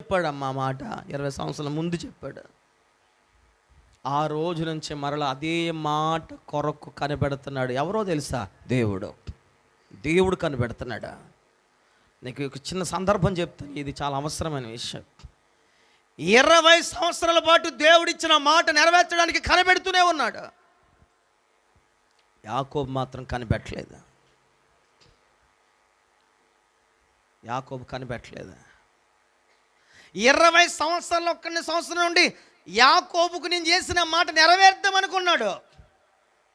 చెప్పాడమ్మా మాట 20 సంవత్సరాల ముందు చెప్పాడు. ఆ రోజు నుంచి మరలా అదే మాట కొరకు కనిపెడుతున్నాడు. ఎవరో తెలుసా? దేవుడు కనిపెడుతున్నాడు. నీకు ఒక చిన్న సందర్భం చెప్తాను, ఇది చాలా అవసరమైన విషయం. 20 సంవత్సరాల పాటు దేవుడిచ్చిన మాట నెరవేర్చడానికి కనిపెడుతూనే ఉన్నాడు. యాకోబు మాత్రం కనిపెట్టలేదు. యాకోబు కనిపెట్టలేదు. 20 సంవత్సరాలు, ఒక్కని సంవత్సరం నుండి యాకోబుకు నేను చేసిన మాట నెరవేర్దామనుకున్నాడు.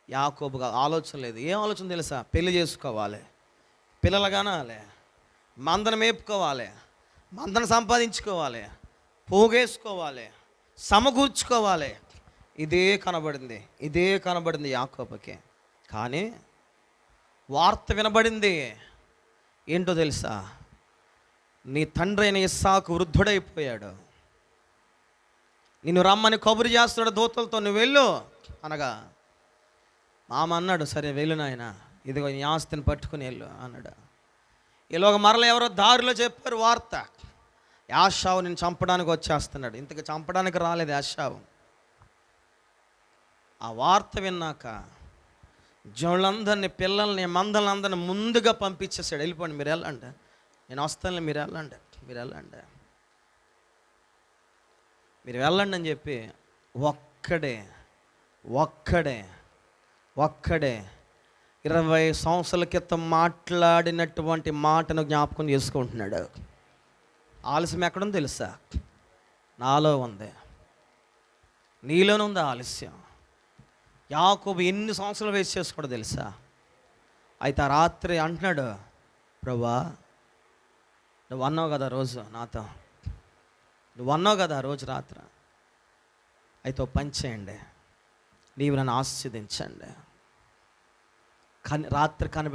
యాకోబుగా ఆలోచన లేదు. ఏం ఆలోచన తెలుసా? పెళ్లి చేసుకోవాలి, పిల్లలు కనాలి, మందను మేపుకోవాలి, మందను సంపాదించుకోవాలి, పోగేసుకోవాలి, సమకూర్చుకోవాలి. ఇదే కనబడింది యాకోబుకి. కానీ వార్త వినబడింది. ఏంటో తెలుసా? నీ తండ్రి అయిన ఇస్సాకు వృద్ధుడైపోయాడు, నిన్ను రమ్మని కబురు చేస్తున్నాడు దూతలతో, నువ్వు వెళ్ళు అనగా మామ అన్నాడు, సరే వెళ్ళు నాయన, ఇదిగో నీ ఆస్తిని పట్టుకుని వెళ్ళు అన్నాడు. ఈలోగా మరల ఎవరో దారిలో చెప్పారు వార్త, యాషావు నేను చంపడానికి వచ్చేస్తున్నాడు. ఇంతకు చంపడానికి రాలేదు యాషావు. ఆ వార్త విన్నాక జనులందరినీ, పిల్లల్ని, మందలందరినీ ముందుగా పంపించేసాడు. వెళ్ళిపోండి, మీరు వెళ్ళండి, నేను వస్తాను, మీరు వెళ్ళండి అని చెప్పి ఒక్కడే 20 సంవత్సరాల క్రితం మాట్లాడినటువంటి మాటను జ్ఞాపకం చేసుకుంటున్నాడు. ఆలస్యం ఎక్కడుందో తెలుసా? నాలో ఉంది, నీలోనే ఉంది ఆలస్యం. యాకోబు ఎన్ని సంవత్సరాలు వేస్ట్ చేసుకోడో తెలుసా? అయితే ఆ రాత్రి అంటున్నాడు, ప్రభువా నువ్వు అన్నావు కదా రోజు నాతో, నువ్వు అన్నావు కదా రోజు రాత్రి, అయితే పని చేయండి, నీవు నన్ను ఆశీర్వదించండి.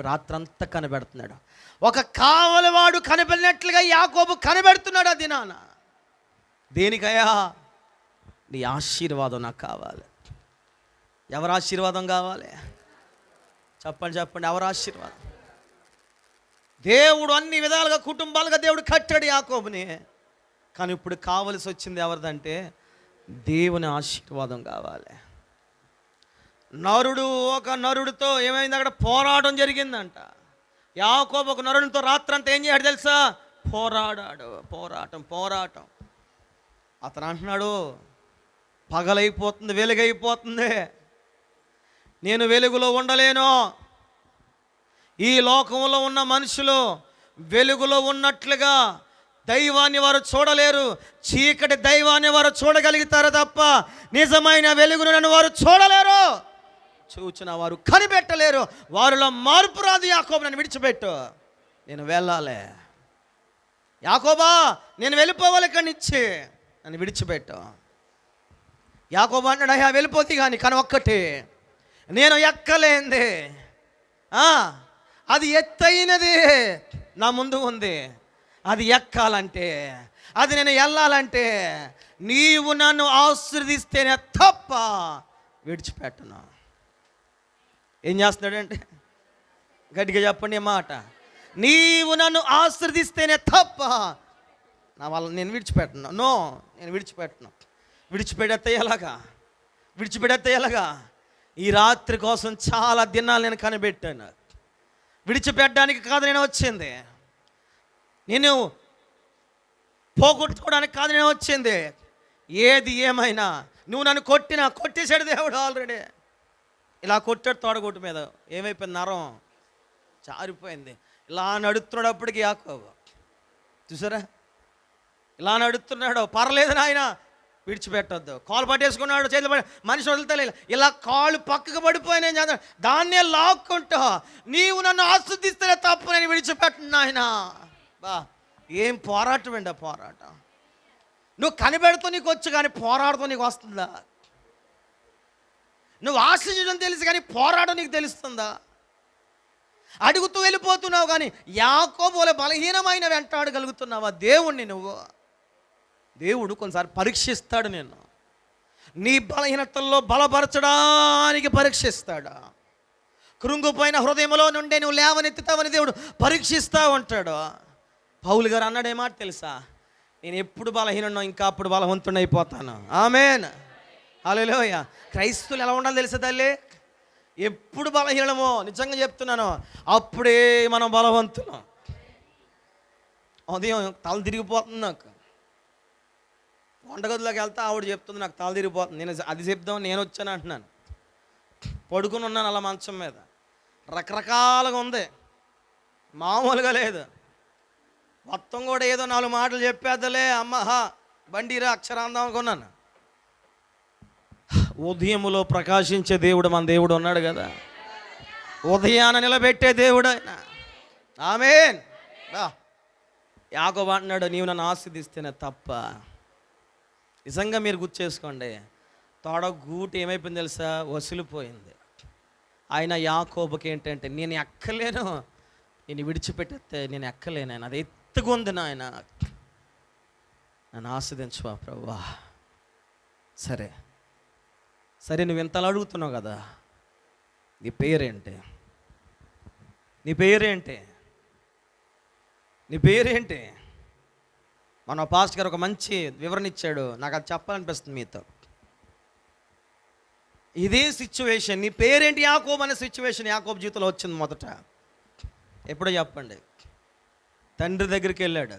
రాత్రంతా కనిపెడుతున్నాడు. ఒక కావలివాడు కనిపెట్టినట్లుగా యాకోబు కనిపెడుతున్నాడు. అది నాన్న దేనికయ్యా? నీ ఆశీర్వాదం నాకు కావాలి. ఎవరు ఆశీర్వాదం కావాలి? చెప్పండి, ఎవరు ఆశీర్వాదం? దేవుడు అన్ని విధాలుగా కుటుంబాలుగా దేవుడు కట్టాడు యాకోబుని. కానీ ఇప్పుడు కావలసి వచ్చింది ఎవరిదంటే దేవుని ఆశీర్వాదం కావాలి. ఒక నరుడితో ఏమైంది? అక్కడ పోరాటం జరిగిందంట. యాకోబు ఒక నరుడితో రాత్రంతా ఏం చేయాడు తెలుసా? పోరాడాడు. పోరాటం. అతను అంటున్నాడు, పగలైపోతుంది, వెలుగైపోతుంది, నేను వెలుగులో ఉండలేను. ఈ లోకంలో ఉన్న మనుషులు వెలుగులో ఉన్నట్లుగా దైవాన్ని వారు చూడలేరు. చీకటి దైవాన్ని వారు చూడగలుగుతారు తప్ప నిజమైన వెలుగును నన్ను వారు చూడలేరు, చూచిన వారు కనిపెట్టలేరు. వారిలో మార్పు రాదు. యాకోబు నన్ను విడిచిపెట్టు, నేను వెళ్ళాలి. యాకోబా నేను వెళ్ళిపోవాలి, ఇక్కడి నుంచి నన్ను విడిచిపెట్టు. యాకోబు అంటాడు, అయ్యా వెళ్ళిపోతే కానీ ఒక్కటి నేను ఎక్కలేంది, అది ఎత్తైనది నా ముందు ఉంది, అది ఎక్కాలంటే, అది నేను వెళ్ళాలంటే నీవు నన్ను ఆశీర్వదిస్తేనే తప్ప విడిచిపెట్టను. ఏం చేస్తున్నాడంటే, గట్టిగా చెప్పండి మాట, నీవు నన్ను ఆశీర్వదిస్తేనే తప్ప నా వల్ల నేను విడిచిపెట్టను. నేను విడిచిపెట్టను. విడిచిపెడితే ఎలాగా? ఈ రాత్రి కోసం చాలా దినాలు నేను కనిపెట్టాను. విడిచిపెట్టడానికి కాదు నేను వచ్చింది, నేను పోగొట్టుకోవడానికి కాదు నేను వచ్చింది. ఏది ఏమైనా నువ్వు నన్ను కొట్టేశాడు దేవుడు. ఆల్రెడీ ఇలా కొట్టాడు, తోడగొట్టు మీద ఏమైపోయింది? నరం జారిపోయింది. ఇలా నడుస్తున్నప్పటికీ యాకోబు చూసారా, ఇలా నడుస్తున్నాడు. పర్లేదు నాయన, విడిచిపెట్టొద్దు. కాలు పట్టేసుకున్నాడు, చేతులు పట్టి మనిషి వదులుతలే, ఇలా కాళ్ళు పక్కకు పడిపోయినా ఏం చేద్దాం, దాన్నే లాక్కుంటా నీవు నన్ను ఆస్వాదిస్తేనే తప్పు, నేను విడిచిపెట్టను నాయన. ఏం పోరాటం అండి ఆ పోరాటం. నువ్వు కనిపెడుతూ నీకు వచ్చు కానీ పోరాడుతూ నీకు వస్తుందా? నువ్వు ఆశించడం తెలుసు కానీ పోరాటం నీకు తెలుస్తుందా? అడుగుతూ వెళ్ళిపోతున్నావు కానీ యాకోబుల బలహీనమైన వెంటాడగలుగుతున్నావా దేవుణ్ణి? దేవుడు కొన్నిసారి పరీక్షిస్తాడు. నేను నీ బలహీనతల్లో బలపరచడానికి పరీక్షిస్తాడు. కృంగిపోయిన హృదయంలో నుండే నువ్వు లేవనెత్తుతావని దేవుడు పరీక్షిస్తూ ఉంటాడు. పౌలు గారు అన్నాడు, ఏమాట తెలుసా? నేను ఎప్పుడు బలహీనో ఇంకా అప్పుడు బలవంతుని అయిపోతాను. ఆమేన్, హల్లెలూయా. క్రైస్తవులు ఎలా ఉండాలి తెలుసా తల్లి? ఎప్పుడు బలహీనమో నిజంగా చెప్తున్నాను, అప్పుడే మనం బలవంతులం. ఉదయం తల తిరిగిపోతుంది నాకు, వంటగదిలోకి వెళ్తే ఆవిడ చెప్తుంది నాకు తల తిరిగిపోతుంది. నేను అది చెప్దాం నేను వచ్చాను అంటున్నాను. పడుకుని ఉన్నాను అలా మంచం మీద, రకరకాలుగా ఉంది, మామూలుగా లేదు. మొత్తం కూడా ఏదో 4 మాటలు చెప్పేద్దలే అమ్మహా బండిరా అక్షరాందం అనుకున్నాను. ఉదయములో ప్రకాశించే దేవుడు మన దేవుడు ఉన్నాడు కదా, ఉదయాన నిలబెట్టే దేవుడు ఆయన. ఆమేన్. యాకోబు అంటున్నాడు, నీవు నన్ను ఆశీర్వదిస్తేనే తప్ప. నిజంగా మీరు గుర్తు చేసుకోండి, తోడ గూటు ఏమైపోయింది తెలుసా? వసిలిపోయింది. ఆయన యాకోబుకి ఏంటంటే, నేను ఎక్కలేను, నేను విడిచిపెట్టేస్తే నేను ఎక్కలేను, ఆయన అది ఎత్తుకుంది నాయన, నన్ను ఆస్వాదించువా ప్రభువా. సరే సరే, నువ్వు ఇంతలా అడుగుతున్నావు కదా, నీ పేరేంటి? నీ పేరేంటి? నీ పేరేంటి? మన పాస్టర్ గారు ఒక మంచి వివరణ ఇచ్చాడు, నాకు అది చెప్పాలనిపిస్తుంది మీతో. ఇదే సిచ్యువేషన్, నీ పేరేంటి యాకోబు అనే సిచ్యువేషన్ యాకోబు జీవితంలో వచ్చింది మొదట. ఎప్పుడో చెప్పండి. తండ్రి దగ్గరికి వెళ్ళాడు.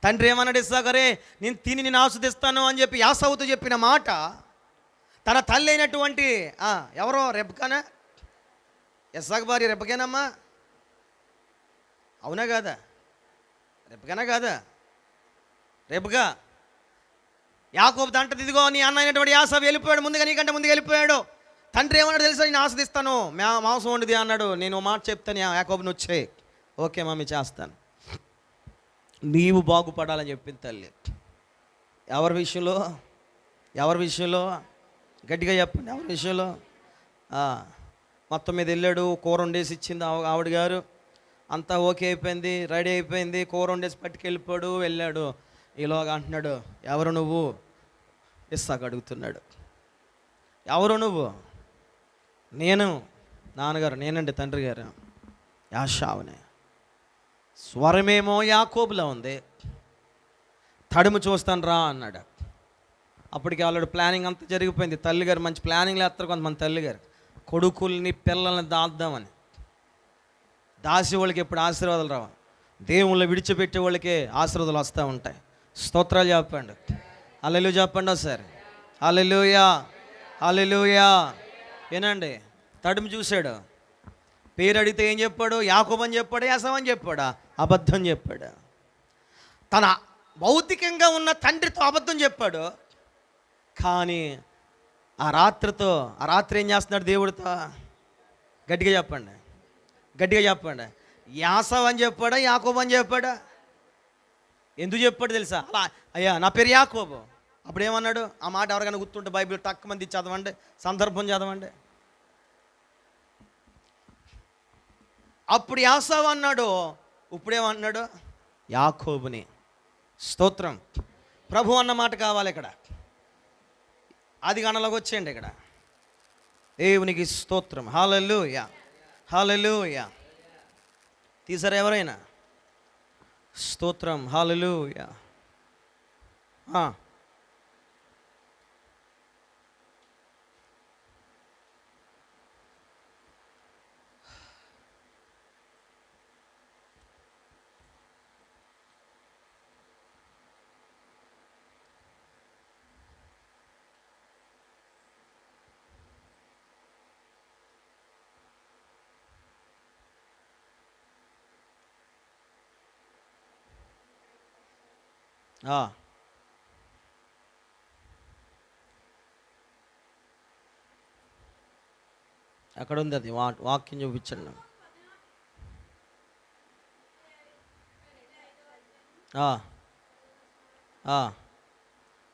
తండ్రి ఏమన్నాడు? ఇస్సాకరే నేను తిని నేను ఆస్వాదిస్తాను అని చెప్పి యాసవుతో చెప్పిన మాట తన తల్లి అయినటువంటి ఎవరో రెబ్కానా, ఇస్సాకు భార్య రెబ్కానమ్మా, అవునా కాదా? రెబ్కానా కాదా? రెబ్కా యాకోబు తంటది, ఇదిగో నీ అన్న అయినటువంటి యాసావు వెళ్ళిపోయాడు, ముందుగా నీకంటే ముందుగా వెళ్ళిపోయాడు. తండ్రి ఏమన్నాడు తెలుసా? నేను ఆస్వాదిస్తాను, మాంసం వండిది అన్నాడు. నేను మాట చెప్తాను యాకోబుని వచ్చాయి. ఓకే మమ్మీ చేస్తాను. నీవు బాగుపడాలని చెప్పింది తల్లి. ఎవరి విషయంలో? ఎవరి విషయంలో? గట్టిగా చెప్పండి, ఎవరి విషయంలో? మొత్తం మీద వెళ్ళాడు, కూర వండేసి ఇచ్చింది ఆవిడ గారు, అంతా ఓకే అయిపోయింది, రెడీ అయిపోయింది, కూర వండేసి పట్టుకెళ్ళిపోయాడు, వెళ్ళాడు. ఈలోగా అంటున్నాడు, ఎవరు నువ్వు? ఇస్సాకు అడుగుతున్నాడు, ఎవరు నువ్వు? నేను నాన్నగారు, నేనండి తండ్రి గారు, యాషావునే. స్వరమేమో యాకోబులో ఉంది, తడుము చూస్తాను రా అన్నాడు. అప్పటికి ఆల్రెడీ ప్లానింగ్ అంతా జరిగిపోయింది. తల్లిగారు మంచి ప్లానింగ్లు వేస్తారు కొంతమంది తల్లిగారు, కొడుకుల్ని పిల్లల్ని దాద్దామని. దాసి వాళ్ళకి ఎప్పుడు ఆశీర్వాదాలు రావు, దేవుళ్ళు విడిచిపెట్టే వాళ్ళకే ఆశీర్వాదాలు వస్తూ ఉంటాయి. స్తోత్రాలు చెప్పండి, హల్లెలూయా చెప్పండి ఒకసారి, హల్లెలూయా హల్లెలూయా. ఏనండి, తడుము చూశాడు, పేరు అడిగితే ఏం చెప్పాడు? యాకోబు అని చెప్పాడు, యాసావు అని చెప్పాడా? అబద్ధం చెప్పాడు. తన భౌతికంగా ఉన్న తండ్రితో అబద్ధం చెప్పాడు. కానీ ఆ రాత్రి ఏం చేస్తున్నాడు దేవుడితో? గట్టిగా చెప్పండి, గట్టిగా చెప్పండి. యాసావు అని చెప్పాడా, యాకోబు అని చెప్పాడా? ఎందుకు చెప్పాడు తెలుసా? అలా అయ్యా నా పేరు యాకోబు. అప్పుడు ఏమన్నాడు? ఆ మాట ఎవరికైనా గుర్తుంటే బైబిల్ తక్కువ మంది చదవండి, సందర్భం చదవండి. అప్పుడు యాసావు అన్నాడు, ఇప్పుడేమన్నాడు? యాకోబుని. స్తోత్రం. ప్రభు అన్న మాట కావాలి ఇక్కడ. అది గణలోకి వచ్చేయండి ఇక్కడ. దేవునికి స్తోత్రం, హల్లెలూయా హల్లెలూయా. తీసారా ఎవరైనా? స్తోత్రం, హల్లెలూయా. అక్కడ ఉంది, అది వాక్యం చూపించండి.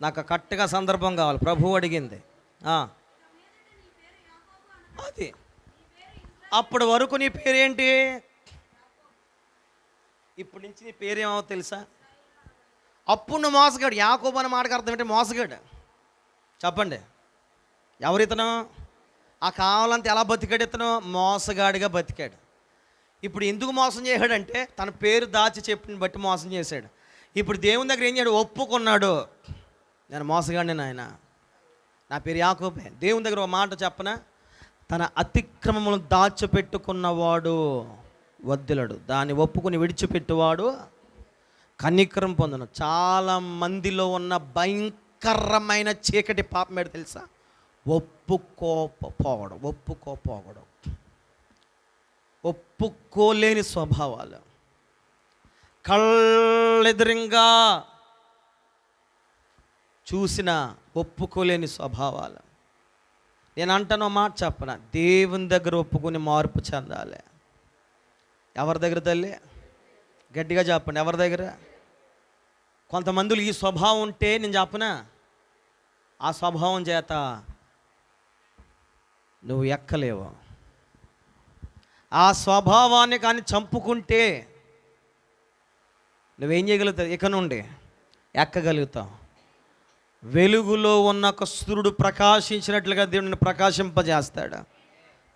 నాకు కరెక్ట్గా సందర్భం కావాలి. ప్రభువు అడిగింది అది. అప్పటి వరకు నీ పేరేంటి? ఇప్పటి నుంచి నీ పేరేమో తెలుసా? అప్పుడు నువ్వు మోసగాడు. యాకోబు అనే మాటకు అర్థం ఏంటి? మోసగాడు. చెప్పండి, ఎవరితను? ఆ కావాలంత ఎలా బతికాడు ఇతను? మోసగాడిగా బతికాడు. ఇప్పుడు ఎందుకు మోసం చేశాడంటే తన పేరు దాచి చెప్పిన బట్టి మోసం చేశాడు. ఇప్పుడు దేవుని దగ్గర ఏం చేయడు, ఒప్పుకున్నాడు, నేను మోసగాడిని నాయన, నా పేరు యాకోబే. దేవుని దగ్గర ఒక మాట చెప్పనా, తన అతిక్రమములను దాచిపెట్టుకున్నవాడు వద్దులడు, దాన్ని ఒప్పుకుని విడిచిపెట్టువాడు కనికరం పొందను. చాలా మందిలో ఉన్న భయంకరమైన చీకటి పాపం ఏంటో తెలుసా? ఒప్పుకోపోవడం, ఒప్పుకోలేని స్వభావాలు, కళ్ళెదురుగా చూసిన ఒప్పుకోలేని స్వభావాలు. నేను అంటాను మాట చెప్పన, దేవుని దగ్గర ఒప్పుకుని మార్పు చెందాలి. ఎవరి దగ్గర తల్లి? గట్టిగా చెప్పండి, ఎవరి దగ్గర? కొంతమందిలో ఈ స్వభావం ఉంటే నేను చెప్పనా, ఆ స్వభావం చేత నువ్వు ఎక్కలేవు. ఆ స్వభావాన్ని కానీ చంపుకుంటే నువ్వేం చేయగలుగుతావు? ఇక నుండి ఎక్కగలుగుతావు. వెలుగులో ఉన్న ఒక సూర్యుడు ప్రకాశించినట్లుగా దేవుడిని ప్రకాశింపజేస్తాడు.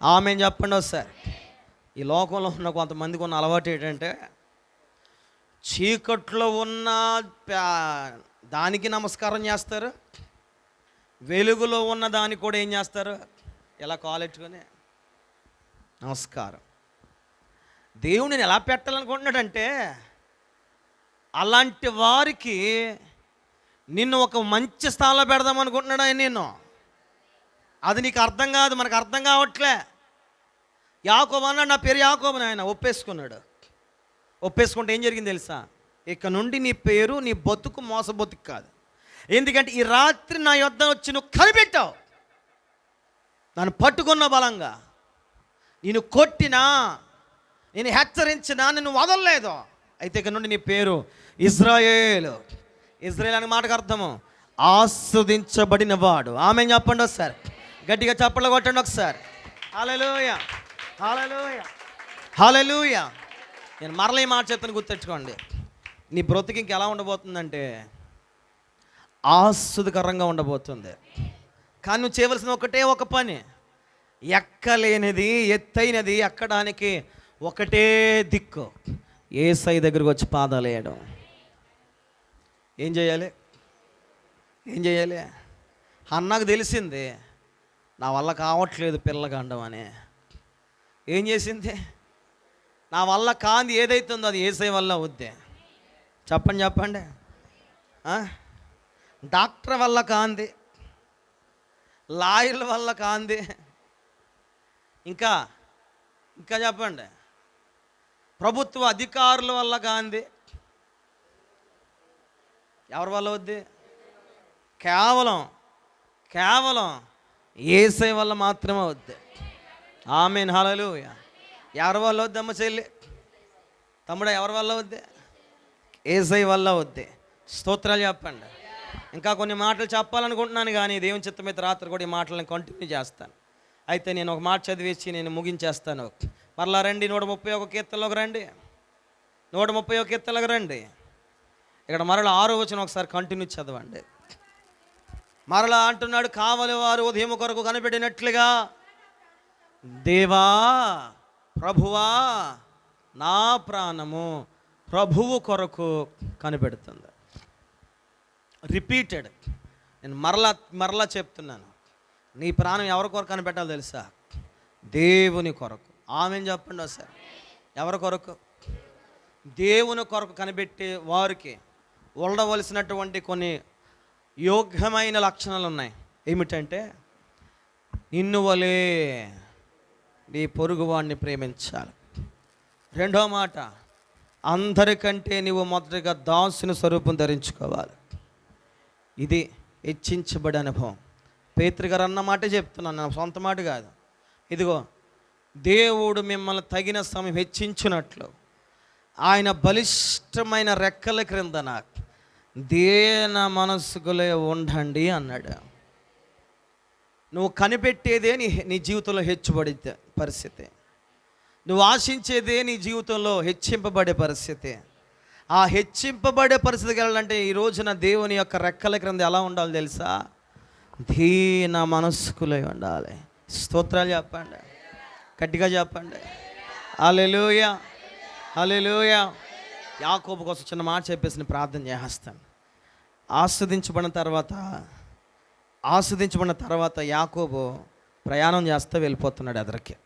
ఆమె చెప్పండి ఒకసారి. ఈ లోకంలో ఉన్న కొంతమందికి ఉన్న అలవాటు ఏంటంటే, చీకట్లో ఉన్న దానికి నమస్కారం చేస్తారు, వెలుగులో ఉన్న దానికి కూడా ఏం చేస్తారు? ఇలా కాలెట్టుకొని నమస్కారం. దేవుడు నేను ఎలా పెట్టాలనుకుంటున్నాడంటే, అలాంటి వారికి నిన్ను ఒక మంచి స్థానంలో పెడదాం అనుకుంటున్నాడు ఆయన. నిన్ను అది నీకు అర్థం కాదు, మనకు అర్థం కావట్లే. యాకోబు అన్నాడు, నా పేరు యాకోబు ఆయన ఒప్పేసుకున్నాడు. ఒప్పేసుకుంటే ఏం జరిగింది తెలుసా? ఇక నుండి నీ పేరు, నీ బతుకు మోసబతుకు కాదు. ఎందుకంటే ఈ రాత్రి నా యొద్ద వచ్చి నువ్వు కనిపెట్టావు, నన్ను పట్టుకున్న బలంగా, నేను కొట్టినా, నేను హెచ్చరించినా నిన్ను వదలలేదు. అయితే ఇక నుండి నీ పేరు ఇజ్రాయేలు. ఇజ్రాయేల్ అనే మాటకు అర్థము ఆస్వాదించబడిన వాడు. ఆమె చెప్పండి ఒకసారి, గట్టిగా చప్పట్లు కొట్టండి ఒకసారి. హల్లెలూయా, హల్లెలూయా, హల్లెలూయా. నేను మరల ఈ మాట చెప్తాను, గుర్తెచ్చుకోండి. నీ బ్రతుకు ఇంక ఎలా ఉండబోతుందంటే ఆస్వాదకరంగా ఉండబోతుంది. కానీ నువ్వు చేయవలసిన ఒకటే ఒక పని, ఎక్కలేనిది ఎత్తైనది ఎక్కడానికి ఒకటే దిక్కు, యేసయ్య దగ్గరకు వచ్చి పాదాలు వేయడం. ఏం చేయాలి? అన్నకు తెలిసింది నా వల్ల కావట్లేదు పిల్లగండం అని. ఏం చేసింది? నా వల్ల కాంది ఏదైతుందో అది యేసయ్య వల్ల అవుద్ది. చెప్పండి. డాక్టర్ వల్ల కాంది, లాయర్ల వల్ల కాంది, ఇంకా చెప్పండి, ప్రభుత్వ అధికారుల వల్ల కాంది. ఎవరి వల్ల అవుద్ది? కేవలం యేసయ్య వల్ల మాత్రమే అవుద్ది. ఆమేన్, హల్లెలూయా. ఎవరి వల్ల అవుద్దమ్మ చెల్లి, తమ్ముడా? ఎవరి వల్ల అవుద్ది? యేసయ్య వల్ల అవుద్ది. స్తోత్రాలు చెప్పండి. ఇంకా కొన్ని మాటలు చెప్పాలనుకుంటున్నాను, కానీ దేవుని చిత్తమైతే రాత్రి కూడా ఈ మాటలను కంటిన్యూ చేస్తాను. అయితే నేను ఒక మాట చదివేసి నేను ముగించేస్తాను. మరలా రండి, 131 కీర్తనలోకి రండి. 131 కీర్తనలోకి రండి. ఇక్కడ మరలా 6వ వచనం ఒకసారి కంటిన్యూ చదవండి. మరలా అంటున్నాడు, కావలి వారు ఉదయం కొరకు కనిపెట్టినట్లుగా దేవా ప్రభువా నా ప్రాణము ప్రభువు కొరకు కనిపెడుతుంది. రిపీటెడ్. నేను మరలా చెప్తున్నాను, నీ ప్రాణం ఎవరి కొరకు కనిపెట్టాలో తెలుసా? దేవుని కొరకు. ఆమెను చెప్పండి ఒకసారి. ఎవరి కొరకు? దేవుని కొరకు కనిపెట్టే వారికి ఉండవలసినటువంటి కొన్ని యోగ్యమైన లక్షణాలు ఉన్నాయి. ఏమిటంటే, నిన్ను వలే నీ పొరుగువాడిని ప్రేమించాలి. రెండో మాట, అందరికంటే నీవు మొదటిగా దాసుని స్వరూపం ధరించుకోవాలి. ఇది హెచ్చించబడే అనుభవం. పేతురు గారు అన్న మాట చెప్తున్నాను, నా సొంత మాట కాదు. ఇదిగో, దేవుడు మిమ్మల్ని తగిన సమయం హెచ్చించినట్లు ఆయన బలిష్టమైన రెక్కల క్రిందన దీన మనస్కులే ఉండండి అన్నాడు. నువ్వు కనిపెట్టేదే నీ జీవితంలో హెచ్చుబడే పరిస్థితి. నువ్వు ఆశించేదే నీ జీవితంలో హెచ్చింపబడే పరిస్థితి. ఆ హెచ్చింపబడే పరిస్థితికి వెళ్ళాలంటే ఈ రోజున దేవుని యొక్క రెక్కల క్రింద ఎలా ఉండాలి తెలుసా? దీన మనస్కులై ఉండాలి. స్తోత్రాలు చెప్పండి, గట్టిగా చెప్పండి. హల్లెలూయా, హల్లెలూయా. యాకోబు కోసం చిన్న మాట చెప్పేసి నేను ప్రార్థన చేస్తాను. ఆస్వాదించబడిన తర్వాత యాకోబు ప్రయాణం చేస్తూ వెళ్ళిపోతున్నాడు. ఎదరికి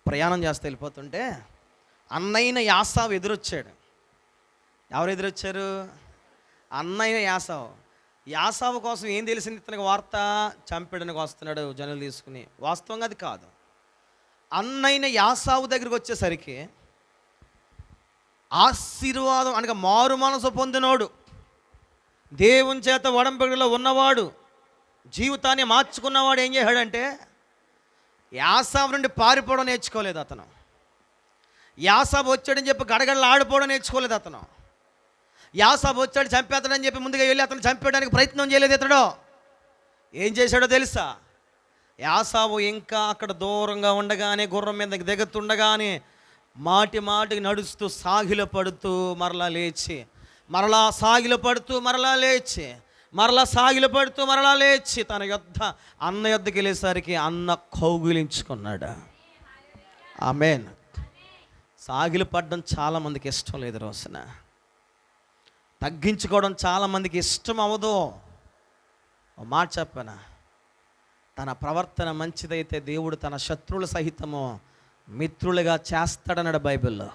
ప్రయాణం చేస్తూ వెళ్ళిపోతుంటే అన్నయ్య యాసావు ఎదురొచ్చాడు. ఎవరు ఎదురొచ్చారు? అన్నయ్య యాసావు కోసం ఏం తెలిసింది ఇతనికి వార్త? చంపడానికి వస్తున్నాడు జనులు తీసుకుని. వాస్తవంగా అది కాదు. అన్నయ్య యాసావు దగ్గరికి వచ్చేసరికి ఆశీర్వాదం అనగా మారు మనసు పొందినోడు, దేవుని చేత ఒడంబడికలో ఉన్నవాడు, జీవితాన్ని మార్చుకున్నవాడు ఏం చేశాడంటే యాసావు నుండి పారిపోవడం నేర్చుకోలేదు అతను. యాసావు వచ్చాడని చెప్పి గడగడలు ఆడిపోవడం నేర్చుకోలేదు అతను. యాసావు వచ్చాడు చంపేస్తాడని చెప్పి ముందుగా వెళ్ళి అతను చంపేయడానికి ప్రయత్నం చేయలేదు ఇతడు. ఏం చేశాడో తెలుసా? యాసావు ఇంకా అక్కడ దూరంగా ఉండగానే, గుర్రం మీద దిగుతుండగానే మాటికి నడుస్తూ సాగిలపడుతూ మరలా లేచి, మరలా సాగిలపడుతూ మరలా లేచి, మరలా సాగిలపడుతూ మరలా లేచి తన అన్న యొద్దకు వెళ్ళేసరికి అన్న కౌగిలించుకున్నాడు. ఆమేన్. సాగిలపడడం చాలామందికి ఇష్టం లేదు. రోజున తగ్గించుకోవడం చాలామందికి ఇష్టం అవ్వదు. ఓ మాట చెప్పనా, తన ప్రవర్తన మంచిదైతే దేవుడు తన శత్రువుల సహితము మిత్రులుగా చేస్తాడన్నాడు బైబిల్లో.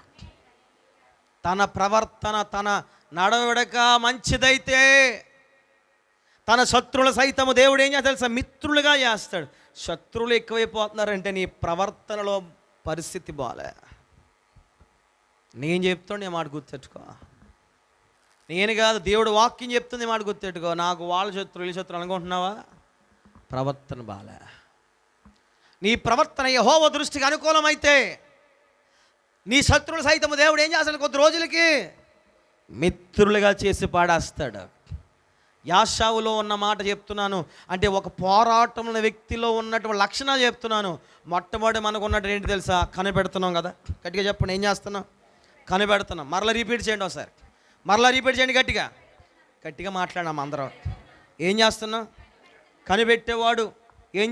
తన ప్రవర్తన, తన నడవడక మంచిదైతే తన శత్రువుల సహితము దేవుడు ఏం చేస్తాడు తెలుసా? మిత్రులుగా చేస్తాడు. శత్రువులు ఎక్కువైపోతున్నారంటే నీ ప్రవర్తనలో పరిస్థితి బాలే. నేను చెప్తుండే మాట గుర్తెట్టుకో. నేను కాదు, దేవుడు వాక్యం చెప్తుంది మాట గుర్తెట్టుకో. నాకు వాళ్ళ శత్రువులు అనుకుంటున్నావా? ప్రవర్తన బాలే. నీ ప్రవర్తన యెహోవా దృష్టికి అనుకూలమైతే నీ శత్రువుల సైతం దేవుడు ఏం చేస్తాడు? కొద్ది రోజులకి మిత్రులుగా చేసి పాడేస్తాడు. యాషావులో ఉన్న మాట చెప్తున్నాను అంటే ఒక పోరాటంలో వ్యక్తిలో ఉన్నటువంటి లక్షణాలు చెప్తున్నాను. మొట్టమొదటి మనకు ఉన్నట్టు ఏంటి తెలుసా? కనిపెడుతున్నాం కదా. గట్టిగా చెప్పండి, ఏం చేస్తున్నాం? కనిపెడుతున్నాం. మరలా రిపీట్ చేయండి ఒకసారి. మరలా రిపీట్ చేయండి గట్టిగా మాట్లాడాం అందరం. ఏం చేస్తున్నాం? కనిపెట్టేవాడు ఏం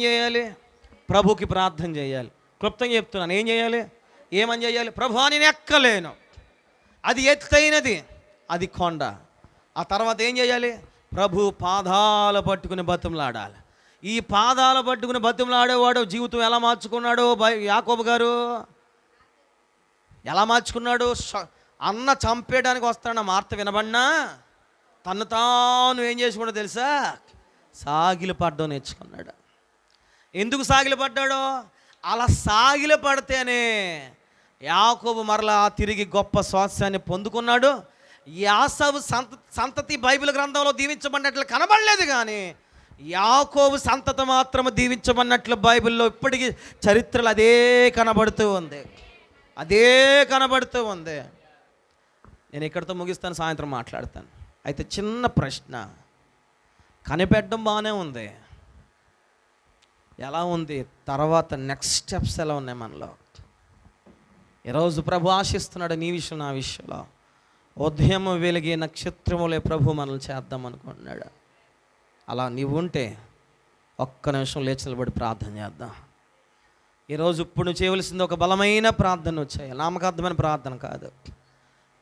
చేయాలి? ప్రభుకి ప్రార్థన చేయాలి. క్లుప్తంగా చెప్తున్నాను. ఏం చేయాలి? ఏమని చేయాలి? ప్రభువా నేను ఎక్కలేను, అది ఎత్తైనది, అది కొండ. ఆ తర్వాత ఏం చేయాలి? ప్రభు పాదాలు పట్టుకుని బతిమలాడాలి. ఈ పాదాలు పట్టుకుని బతిమలాడేవాడు జీవితం ఎలా మార్చుకున్నాడు యాకోబు గారు? ఎలా మార్చుకున్నాడు? అన్న చంపేయడానికి వస్తాడన్న వార్త వినబడినా తను తాను ఏం చేసుకున్నాడో తెలుసా? సాగిలపడ్డం నేర్చుకున్నాడు. ఎందుకు సాగిలపడ్డాడో? అలా సాగిలపడితేనే యాకోబు మరలా తిరిగి గొప్ప స్వాస్థ్యాన్ని పొందుకున్నాడు. యాసావు సంతతి బైబిల్ గ్రంథంలో దీవించబడినట్లు కనబడలేదు, కానీ యాకోబు సంతతి మాత్రం దీవించబడినట్లు బైబిల్లో ఇప్పటికీ చరిత్రలు అదే కనబడుతూ ఉంది. నేను ఇక్కడితో ముగిస్తాను, సాయంత్రం మాట్లాడతాను. అయితే చిన్న ప్రశ్న, కనిపెట్టడం బాగానే ఉంది, ఎలా ఉంది? తర్వాత నెక్స్ట్ స్టెప్స్ ఎలా ఉన్నాయి మనలో? ఈరోజు ప్రభు ఆశిస్తున్నాడు నీ విషయం, నా విషయంలో. ఉదయం వెలిగే నక్షత్రములే ప్రభు మనల్ని చేద్దాం అనుకుంటున్నాడు. అలా నీవు ఉంటే ఒక్క నిమిషం లేచి నిలబడి ప్రార్థన చేద్దాం. ఈరోజు ఇప్పుడు నువ్వు చేయవలసింది ఒక బలమైన ప్రార్థన వచ్చాయి. నామకార్థమైన ప్రార్థన కాదు.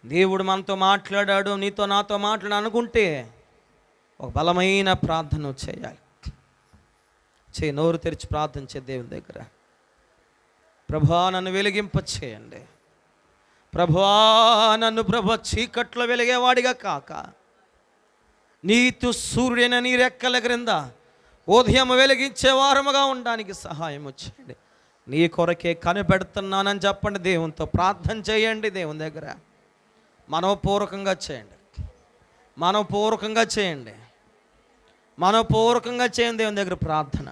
దేవుడు మనతో మాట్లాడాడు, నీతో నాతో మాట్లాడు అనుకుంటే ఒక బలమైన ప్రార్థన చేయాలి. నోరు తెరిచి ప్రార్థన చే దేవుని దగ్గర. ప్రభువా నన్ను వెలిగింప చేయండి. ప్రభువా నన్ను చీకట్లో వెలిగేవాడిగా కాక నీతు సూర్యుని నీ రెక్కల క్రింద ఉదయం వెలిగించే వారముగా ఉండడానికి సహాయం చేయండి. నీ కొరకే కనిపెడుతున్నానని చెప్పండి. దేవునితో ప్రార్థన చేయండి. దేవుని దగ్గర మనోపూర్వకంగా చేయండి. దేవుని దగ్గర ప్రార్థన.